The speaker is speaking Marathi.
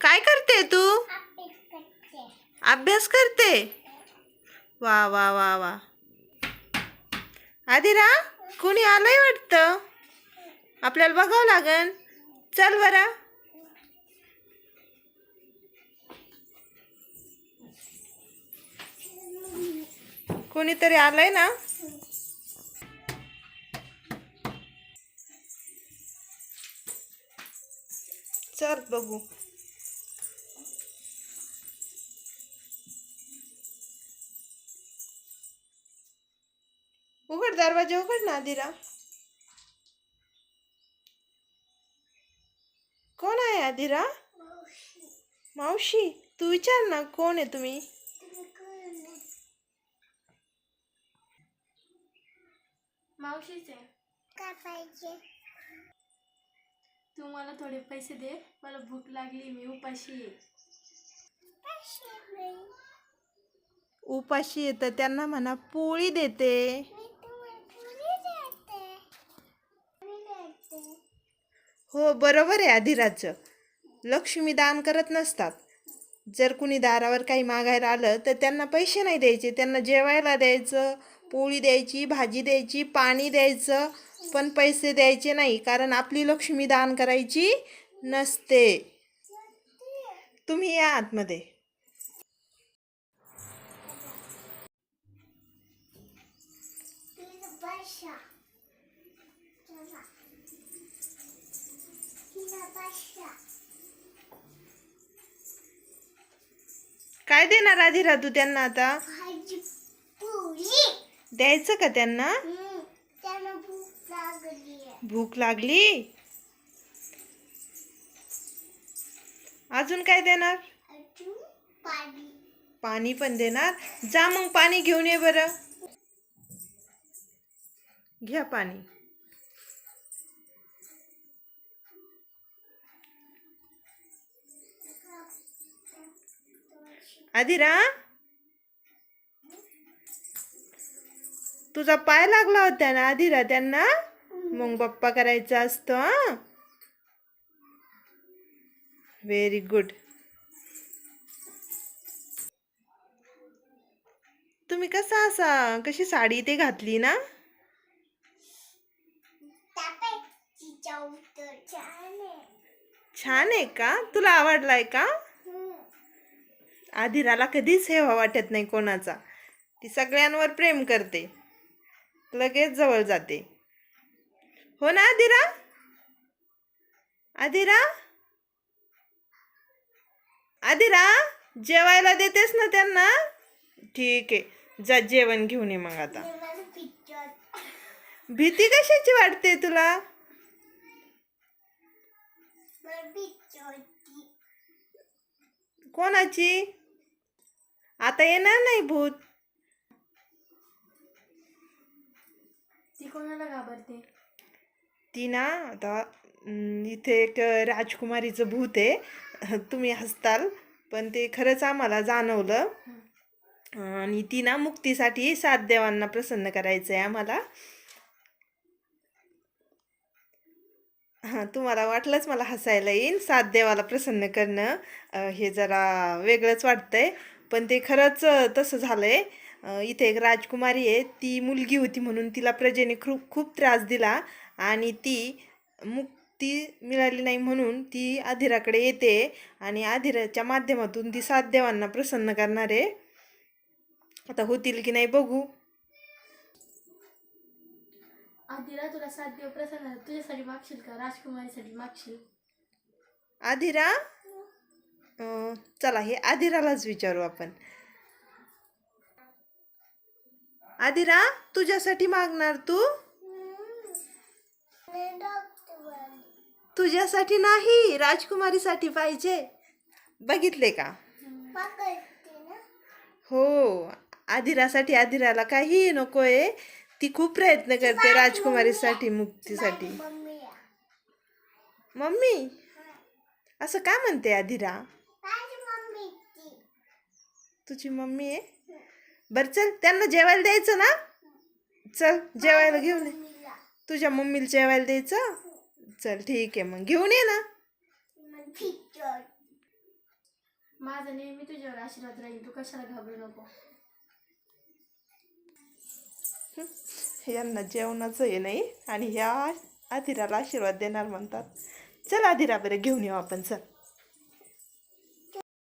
काय करते तू? अभ्यास करते. वा वा वा वा. आदिरा, कोणी आलंय वाटतं. आपल्याला बघावं लागन. चल बरं. कोणीतरी आलंय ना. चल बघू. उघड दरवाजा, उघड ना आदिरा. कोण आहे आदिरा? मावशी. तू विचार ना, कोण आहे तुम्ही? मावशीच आहे. काय पाहिजे? तू मला थोडे पैसे दे, मला भूक लागली, मी उपाशी आहे. उपाशी येतं त्यांना म्हणा पोळी देते. हो बरोबर आहे आदिराचं. लक्ष्मी दान करत नसतात. जर कुणी दारावर काही मागायला आलं तर त्यांना पैसे नाही द्यायचे, त्यांना जेवायला द्यायचं, पोळी द्यायची, भाजी द्यायची, पाणी द्यायचं, पण पैसे द्यायचे नाही, कारण आपली लक्ष्मी दान करायची नसते. तुम्ही या आतमध्ये. काय देणार आदिरा तू त्यांना आता? द्यायचं का त्यांना? भूक लागली. अजून काय देणार? पाणी पण देणार. जा मग पाणी घेऊन ये बरं. घ्या पाणी. आदिरा, तुझा पाय लागला होता ना आदिरा त्यांना, मग बाप्पा करायचा असतो. हा, व्हेरी गुड. तुम्ही कशी साडी ते घातली ना. छान आहे का? तुला आवडलाय का? आदिराला कधीच हेवा वाटत नाही कोणाचा. ती सगळ्यांवर प्रेम करते, लगेच जवळ जाते. हो ना आदिरा? आदिरा, आदिरा जेवायला देतेस ना त्यांना? ठीक आहे, जा जेवण घेऊन ये मग आता. भीती कशाची वाटते तुला? कोणाची? आता येणार नाही भूत. ती कोणाला घाबरते? ती ना आता इथे एक राजकुमारीचं भूत आहे. तुम्ही हसताल, पण ते खरंच आम्हाला जाणवलं. आणि ती ना मुक्तीसाठी 7 देवांना प्रसन्न करायचं आहे आम्हाला. हां, तुम्हाला वाटलंच मला हसायला येईल. 7 देवाला प्रसन्न करणं हे जरा वेगळंच वाटतंय, पण ते खरंच तसं झालंय. इथे एक राजकुमारी आहे, ती मुलगी होती म्हणून तिला प्रजेने खूप खूप त्रास दिला आणि ती मुक्ती मिळाली नाही म्हणून ती आधिराकडे येते आणि आधिराच्या माध्यमातून ती 7 देवांना प्रसन्न करणार आहे. आता होतील की नाही बघू. आदिरा, तुला 7 देव प्रसन्न झाले, तुझ्यासाठी मागशील का? राजकुमारीसाठी मागशील? आधिरा, चला हे आधिरालाच विचारू आपण. आधिरा, तुझ्यासाठी मागणार तू? तुझ्यासाठी नाही, राजकुमारीसाठी पाहिजे. बघितले का? हो, आधिरासाठी. आधिराला काही नकोय, ती खूप प्रयत्न करते राजकुमारीसाठी, मुक्तीसाठी. मम्मी असं का म्हणते आधिरा? तुझी मम्मी आहे? बरं चल, त्यांना जेवायला द्यायचं ना. चल जेवायला घेऊन ये. तुझ्या मम्मीला जेवायला द्यायचं. चल ठीक आहे, मग घेऊन ये ना. माझा नेहमी तुझ्यावर आशीर्वाद राहील, तू कशाला घाबरू नको. यांना जेवणाचं हे नाही आणि ह्या आधिराला आशीर्वाद देणार म्हणतात. चल आधिरा बरं घेऊन येऊ आपण, चल.